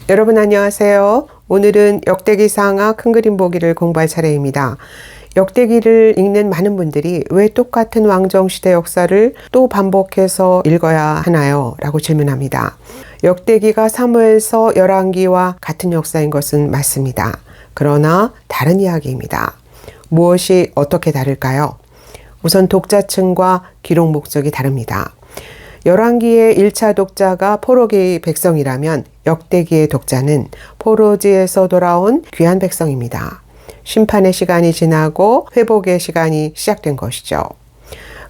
여러분 안녕하세요. 오늘은 역대기상하 큰 그림 보기를 공부할 차례입니다. 역대기를 읽는 많은 분들이 왜 똑같은 왕정시대 역사를 또 반복해서 읽어야 하나요? 라고 질문합니다. 역대기가 사무엘서, 열왕기와 같은 역사인 것은 맞습니다. 그러나 다른 이야기입니다. 무엇이 어떻게 다를까요? 우선 독자층과 기록 목적이 다릅니다. 열왕기의 1차 독자가 포로기 백성이라면 역대기의 독자는 포로지에서 돌아온 귀한 백성입니다. 심판의 시간이 지나고 회복의 시간이 시작된 것이죠.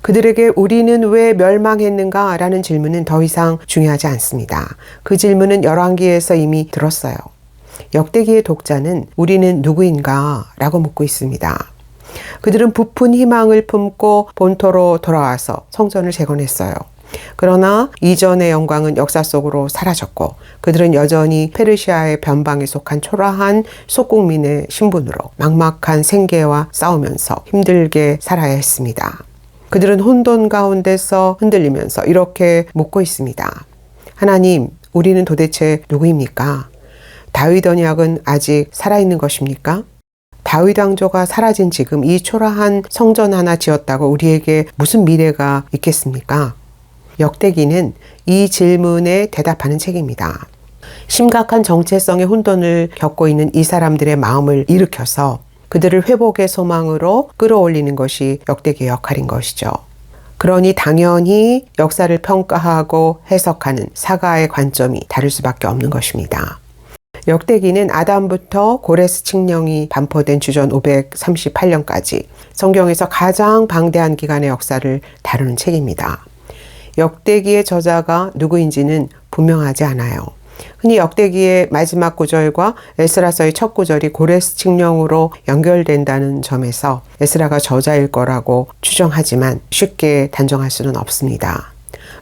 그들에게 우리는 왜 멸망했는가? 라는 질문은 더 이상 중요하지 않습니다. 그 질문은 열왕기에서 이미 들었어요. 역대기의 독자는 우리는 누구인가? 라고 묻고 있습니다. 그들은 부푼 희망을 품고 본토로 돌아와서 성전을 재건했어요. 그러나 이전의 영광은 역사 속으로 사라졌고 그들은 여전히 페르시아의 변방에 속한 초라한 속국민의 신분으로 막막한 생계와 싸우면서 힘들게 살아야 했습니다. 그들은 혼돈 가운데서 흔들리면서 이렇게 묻고 있습니다. 하나님, 우리는 도대체 누구입니까? 다윗 언약은 아직 살아있는 것입니까? 다윗 왕조가 사라진 지금 이 초라한 성전 하나 지었다고 우리에게 무슨 미래가 있겠습니까? 역대기는 이 질문에 대답하는 책입니다. 심각한 정체성의 혼돈을 겪고 있는 이 사람들의 마음을 일으켜서 그들을 회복의 소망으로 끌어올리는 것이 역대기의 역할인 것이죠. 그러니 당연히 역사를 평가하고 해석하는 사가의 관점이 다를 수밖에 없는 것입니다. 역대기는 아담부터 고레스 칙령이 반포된 주전 538년까지 성경에서 가장 방대한 기간의 역사를 다루는 책입니다. 역대기의 저자가 누구인지는 분명하지 않아요. 흔히 역대기의 마지막 구절과 에스라서의 첫 구절이 고레스 칙령으로 연결된다는 점에서 에스라가 저자일 거라고 추정하지만 쉽게 단정할 수는 없습니다.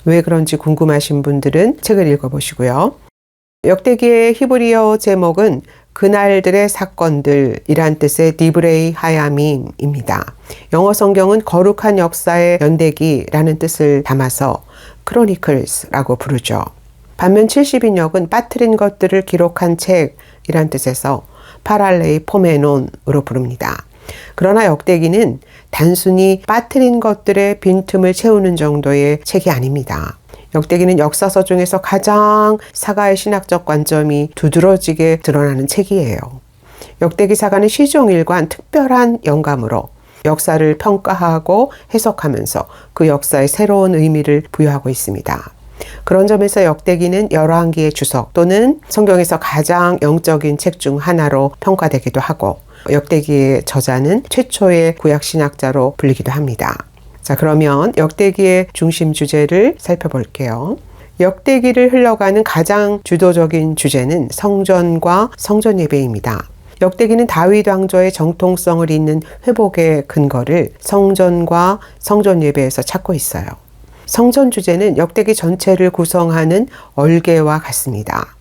왜 그런지 궁금하신 분들은 책을 읽어보시고요. 역대기의 히브리어 제목은 그날들의 사건들이란 뜻의 디브레이 하야밈입니다. 영어 성경은 거룩한 역사의 연대기라는 뜻을 담아서 크로니클스라고 부르죠. 반면 70인역은 빠뜨린 것들을 기록한 책이란 뜻에서 파랄레이 포메논으로 부릅니다. 그러나 역대기는 단순히 빠뜨린 것들의 빈틈을 채우는 정도의 책이 아닙니다. 역대기는 역사서 중에서 가장 사가의 신학적 관점이 두드러지게 드러나는 책이에요. 역대기 사가는 시종일관 특별한 영감으로 역사를 평가하고 해석하면서 그 역사에 새로운 의미를 부여하고 있습니다. 그런 점에서 역대기는 열왕기의 주석 또는 성경에서 가장 영적인 책 중 하나로 평가되기도 하고 역대기의 저자는 최초의 구약 신학자로 불리기도 합니다. 자, 그러면 역대기의 중심 주제를 살펴볼게요. 역대기를 흘러가는 가장 주도적인 주제는 성전과 성전 예배입니다. 역대기는 다윗 왕조의 정통성을 잇는 회복의 근거를 성전과 성전 예배에서 찾고 있어요. 성전 주제는 역대기 전체를 구성하는 얼개와 같습니다.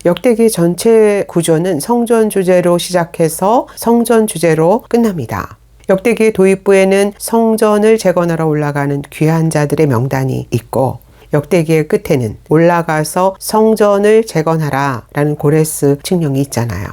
역대기 전체 구조는 성전 주제로 시작해서 성전 주제로 끝납니다. 역대기의 도입부에는 성전을 재건하러 올라가는 귀한 자들의 명단이 있고 역대기의 끝에는 올라가서 성전을 재건하라 라는 고레스 칙령이 있잖아요.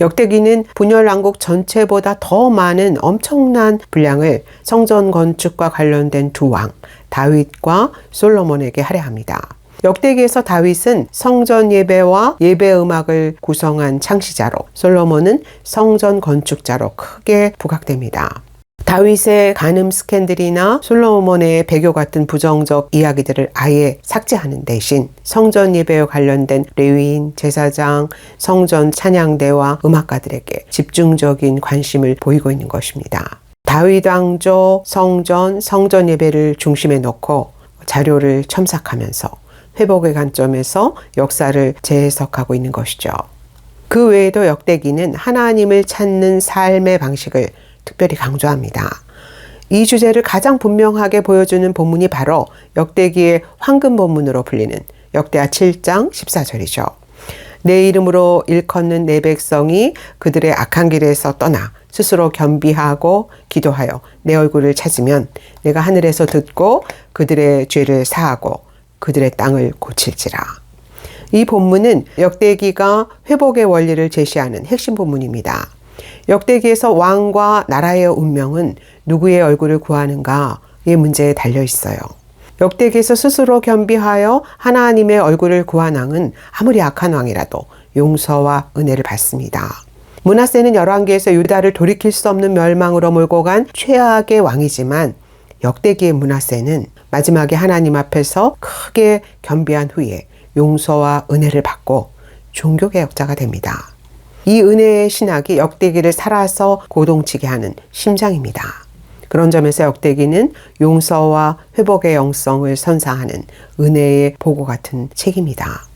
역대기는 분열 왕국 전체보다 더 많은 엄청난 분량을 성전 건축과 관련된 두 왕, 다윗과 솔로몬에게 할애합니다. 역대기에서 다윗은 성전 예배와 예배 음악을 구성한 창시자로, 솔로몬은 성전 건축자로 크게 부각됩니다. 다윗의 간음 스캔들이나 솔로몬의 배교 같은 부정적 이야기들을 아예 삭제하는 대신 성전 예배와 관련된 레위인, 제사장, 성전 찬양대와 음악가들에게 집중적인 관심을 보이고 있는 것입니다. 다윗 왕조, 성전 예배를 중심에 놓고 자료를 첨삭하면서 회복의 관점에서 역사를 재해석하고 있는 것이죠. 그 외에도 역대기는 하나님을 찾는 삶의 방식을 특별히 강조합니다. 이 주제를 가장 분명하게 보여주는 본문이 바로 역대기의 황금 본문으로 불리는 역대하 7장 14절이죠. 내 이름으로 일컫는 내 백성이 그들의 악한 길에서 떠나 스스로 겸비하고 기도하여 내 얼굴을 찾으면 내가 하늘에서 듣고 그들의 죄를 사하고 그들의 땅을 고칠지라. 이 본문은 역대기가 회복의 원리를 제시하는 핵심 본문입니다. 역대기에서 왕과 나라의 운명은 누구의 얼굴을 구하는가의 문제에 달려 있어요. 역대기에서 스스로 겸비하여 하나님의 얼굴을 구한 왕은 아무리 악한 왕이라도 용서와 은혜를 받습니다. 므낫세는 열왕기에서 유다를 돌이킬 수 없는 멸망으로 몰고 간 최악의 왕이지만 역대기의 므낫세는 마지막에 하나님 앞에서 크게 겸비한 후에 용서와 은혜를 받고 종교개혁자가 됩니다. 이 은혜의 신학이 역대기를 살아서 고동치게 하는 심장입니다. 그런 점에서 역대기는 용서와 회복의 영성을 선사하는 은혜의 보고 같은 책입니다.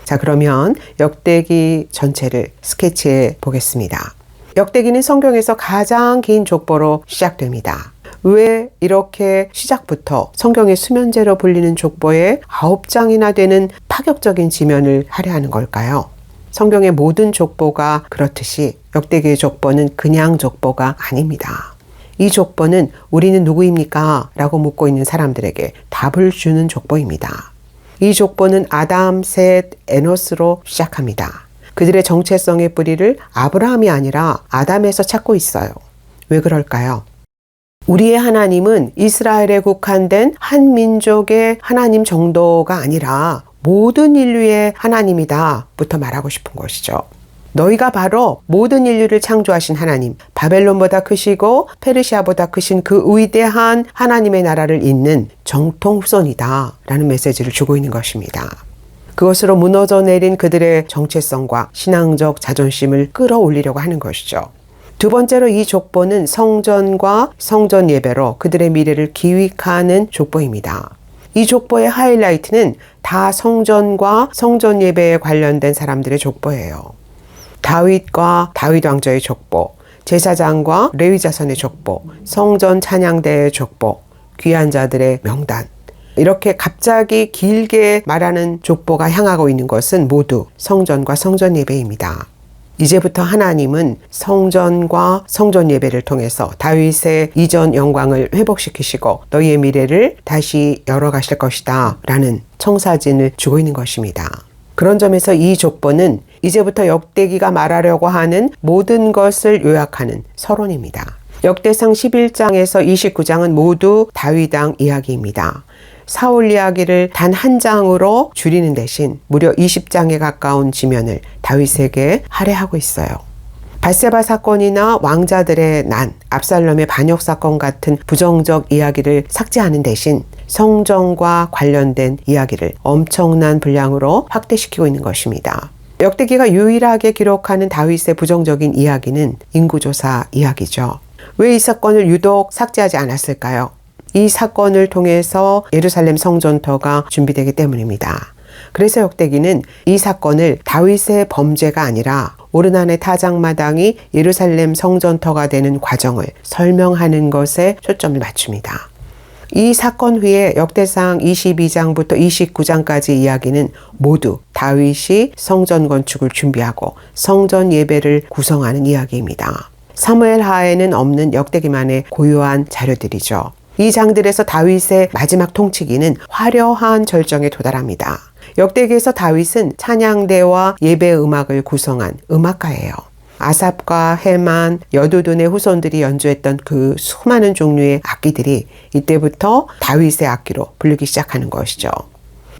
자, 그러면 역대기 전체를 스케치해 보겠습니다. 역대기는 성경에서 가장 긴 족보로 시작됩니다. 왜 이렇게 시작부터 성경의 수면제로 불리는 족보에 9장이나 되는 파격적인 지면을 할애하는 걸까요? 성경의 모든 족보가 그렇듯이 역대기의 족보는 그냥 족보가 아닙니다. 이 족보는 우리는 누구입니까? 라고 묻고 있는 사람들에게 답을 주는 족보입니다. 이 족보는 아담, 셋, 에노스로 시작합니다. 그들의 정체성의 뿌리를 아브라함이 아니라 아담에서 찾고 있어요. 왜 그럴까요? 우리의 하나님은 이스라엘에 국한된 한 민족의 하나님 정도가 아니라 모든 인류의 하나님이다부터 말하고 싶은 것이죠. 너희가 바로 모든 인류를 창조하신 하나님, 바벨론보다 크시고 페르시아보다 크신 그 위대한 하나님의 나라를 잇는 정통 후손이다 라는 메시지를 주고 있는 것입니다. 그것으로 무너져 내린 그들의 정체성과 신앙적 자존심을 끌어올리려고 하는 것이죠. 두 번째로 이 족보는 성전과 성전 예배로 그들의 미래를 기획하는 족보입니다. 이 족보의 하이라이트는 다 성전과 성전 예배에 관련된 사람들의 족보예요. 다윗과 다윗 왕조의 족보, 제사장과 레위 자손의 족보, 성전 찬양대의 족보, 귀한 자들의 명단. 이렇게 갑자기 길게 말하는 족보가 향하고 있는 것은 모두 성전과 성전 예배입니다. 이제부터 하나님은 성전과 성전 예배를 통해서 다윗의 이전 영광을 회복시키시고 너희의 미래를 다시 열어가실 것이다 라는 청사진을 주고 있는 것입니다. 그런 점에서 이 족보는 이제부터 역대기가 말하려고 하는 모든 것을 요약하는 서론입니다. 역대상 11장에서 29장은 모두 다윗 왕 이야기입니다. 사울 이야기를 단 한 장으로 줄이는 대신 무려 20장에 가까운 지면을 다윗에게 할애하고 있어요. 밧세바 사건이나 왕자들의 난, 압살롬의 반역 사건 같은 부정적 이야기를 삭제하는 대신 성전과 관련된 이야기를 엄청난 분량으로 확대시키고 있는 것입니다. 역대기가 유일하게 기록하는 다윗의 부정적인 이야기는 인구조사 이야기죠. 왜 이 사건을 유독 삭제하지 않았을까요? 이 사건을 통해서 예루살렘 성전터가 준비되기 때문입니다. 그래서 역대기는 이 사건을 다윗의 범죄가 아니라 오르난의 타작마당이 예루살렘 성전터가 되는 과정을 설명하는 것에 초점을 맞춥니다. 이 사건 후에 역대상 22장부터 29장까지 이야기는 모두 다윗이 성전 건축을 준비하고 성전 예배를 구성하는 이야기입니다. 사무엘 하에는 없는 역대기만의 고유한 자료들이죠. 이 장들에서 다윗의 마지막 통치기는 화려한 절정에 도달합니다. 역대기에서 다윗은 찬양대와 예배 음악을 구성한 음악가예요. 아삽과 헤만, 여두둔의 후손들이 연주했던 그 수많은 종류의 악기들이 이때부터 다윗의 악기로 부르기 시작하는 것이죠.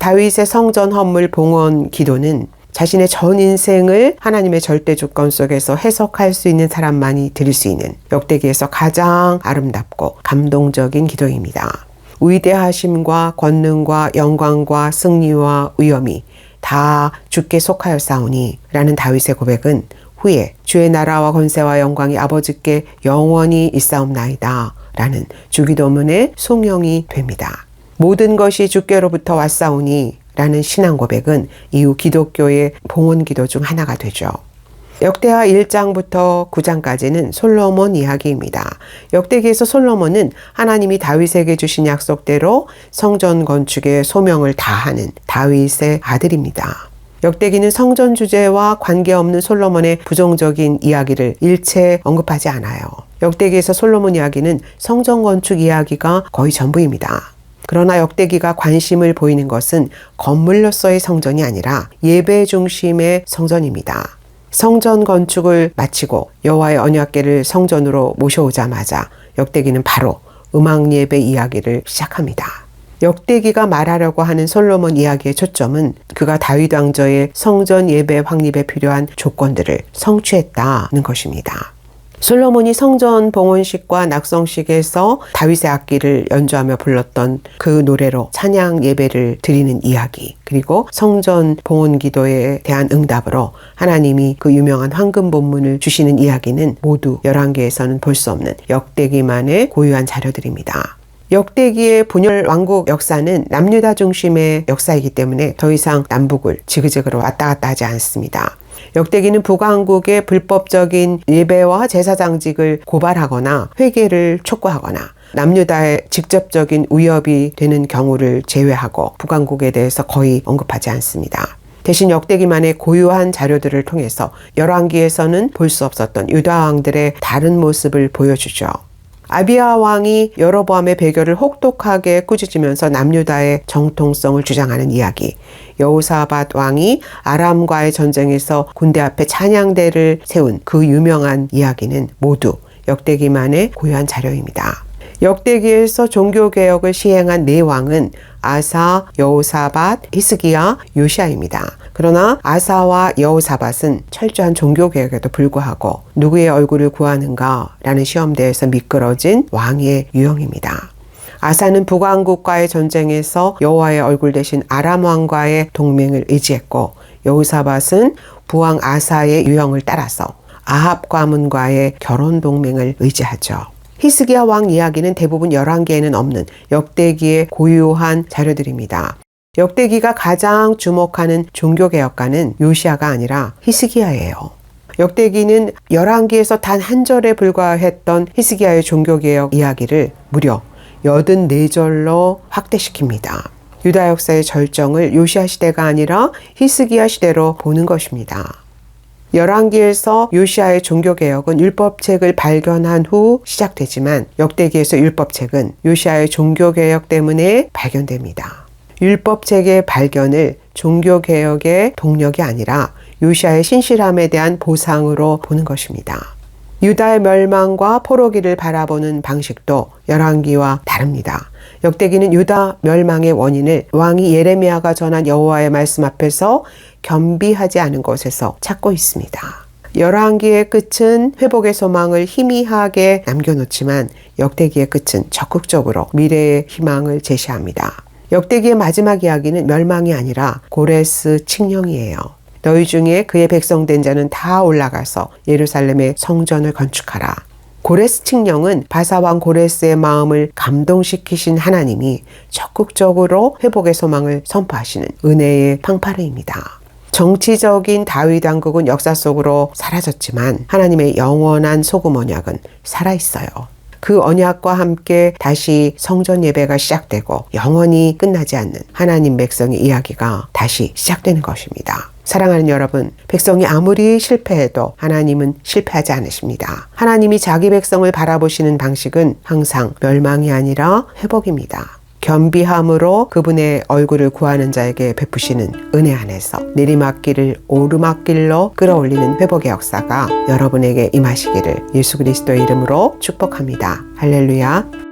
다윗의 성전 헌물 봉헌 기도는 자신의 전 인생을 하나님의 절대 주권 속에서 해석할 수 있는 사람만이 드릴 수 있는 역대기에서 가장 아름답고 감동적인 기도입니다. 위대하심과 권능과 영광과 승리와 위엄이 다 주께 속하였사오니 라는 다윗의 고백은 후에 주의 나라와 권세와 영광이 아버지께 영원히 있사옵나이다 라는 주기도문의 송영이 됩니다. 모든 것이 주께로부터 왔사오니 라는 신앙 고백은 이후 기독교의 봉헌기도 중 하나가 되죠. 역대하 1장부터 9장까지는 솔로몬 이야기입니다. 역대기에서 솔로몬은 하나님이 다윗에게 주신 약속대로 성전 건축에 소명을 다하는 다윗의 아들입니다. 역대기는 성전 주제와 관계없는 솔로몬의 부정적인 이야기를 일체 언급하지 않아요. 역대기에서 솔로몬 이야기는 성전 건축 이야기가 거의 전부입니다. 그러나 역대기가 관심을 보이는 것은 건물로서의 성전이 아니라 예배 중심의 성전입니다. 성전 건축을 마치고 여호와의 언약궤를 성전으로 모셔오자마자 역대기는 바로 음악 예배 이야기를 시작합니다. 역대기가 말하려고 하는 솔로몬 이야기의 초점은 그가 다윗 왕조의 성전 예배 확립에 필요한 조건들을 성취했다는 것입니다. 솔로몬이 성전 봉헌식과 낙성식에서 다윗의 악기를 연주하며 불렀던 그 노래로 찬양 예배를 드리는 이야기, 그리고 성전 봉헌 기도에 대한 응답으로 하나님이 그 유명한 황금 본문을 주시는 이야기는 모두 열왕기에서는 볼 수 없는 역대기만의 고유한 자료들입니다. 역대기의 분열 왕국 역사는 남유다 중심의 역사이기 때문에 더 이상 남북을 지그재그로 왔다 갔다 하지 않습니다. 역대기는 북왕국의 불법적인 예배와 제사장직을 고발하거나 회개를 촉구하거나 남유다의 직접적인 위협이 되는 경우를 제외하고 북왕국에 대해서 거의 언급하지 않습니다. 대신 역대기만의 고유한 자료들을 통해서 열왕기에서는 볼 수 없었던 유다 왕들의 다른 모습을 보여주죠. 아비야 왕이 여로보암의 배교를 혹독하게 꾸짖으면서 남유다의 정통성을 주장하는 이야기, 여호사밧 왕이 아람과의 전쟁에서 군대 앞에 찬양대를 세운 그 유명한 이야기는 모두 역대기만의 고유한 자료입니다. 역대기에서 종교개혁을 시행한 네 왕은 아사, 여호사밧, 히스기야, 요시야입니다. 그러나 아사와 여호사밧은 철저한 종교개혁에도 불구하고 누구의 얼굴을 구하는가 라는 시험대에서 미끄러진 왕의 유형입니다. 아사는 북왕국과의 전쟁에서 여호와의 얼굴 대신 아람 왕과의 동맹을 의지했고, 여호사밧은 부왕 아사의 유형을 따라서 아합 가문과의 결혼 동맹을 의지하죠. 히스기야 왕 이야기는 대부분 열왕기에는 없는 역대기의 고유한 자료들입니다. 역대기가 가장 주목하는 종교개혁가는 요시야가 아니라 히스기야예요. 역대기는 열왕기에서 단 한 절에 불과했던 히스기야의 종교개혁 이야기를 무려 84절로 확대시킵니다. 유다 역사의 절정을 요시야 시대가 아니라 히스기야 시대로 보는 것입니다. 열왕기에서 요시야의 종교개혁은 율법책을 발견한 후 시작되지만 역대기에서 율법책은 요시야의 종교개혁 때문에 발견됩니다. 율법책의 발견을 종교개혁의 동력이 아니라 요시야의 신실함에 대한 보상으로 보는 것입니다. 유다의 멸망과 포로기를 바라보는 방식도 열왕기와 다릅니다. 역대기는 유다 멸망의 원인을 왕이 예레미야가 전한 여호와의 말씀 앞에서 겸비하지 않은 것에서 찾고 있습니다. 열왕기의 끝은 회복의 소망을 희미하게 남겨놓지만 역대기의 끝은 적극적으로 미래의 희망을 제시합니다. 역대기의 마지막 이야기는 멸망이 아니라 고레스 칙령이에요. 너희 중에 그의 백성된 자는 다 올라가서 예루살렘의 성전을 건축하라. 고레스 칙령은 바사왕 고레스의 마음을 감동시키신 하나님이 적극적으로 회복의 소망을 선포하시는 은혜의 팡파르입니다. 정치적인 다윗 왕국은 역사 속으로 사라졌지만 하나님의 영원한 소금 언약은 살아있어요. 그 언약과 함께 다시 성전 예배가 시작되고 영원히 끝나지 않는 하나님 백성의 이야기가 다시 시작되는 것입니다. 사랑하는 여러분, 백성이 아무리 실패해도 하나님은 실패하지 않으십니다. 하나님이 자기 백성을 바라보시는 방식은 항상 멸망이 아니라 회복입니다. 겸비함으로 그분의 얼굴을 구하는 자에게 베푸시는 은혜 안에서 내리막길을 오르막길로 끌어올리는 회복의 역사가 여러분에게 임하시기를 예수 그리스도의 이름으로 축복합니다. 할렐루야.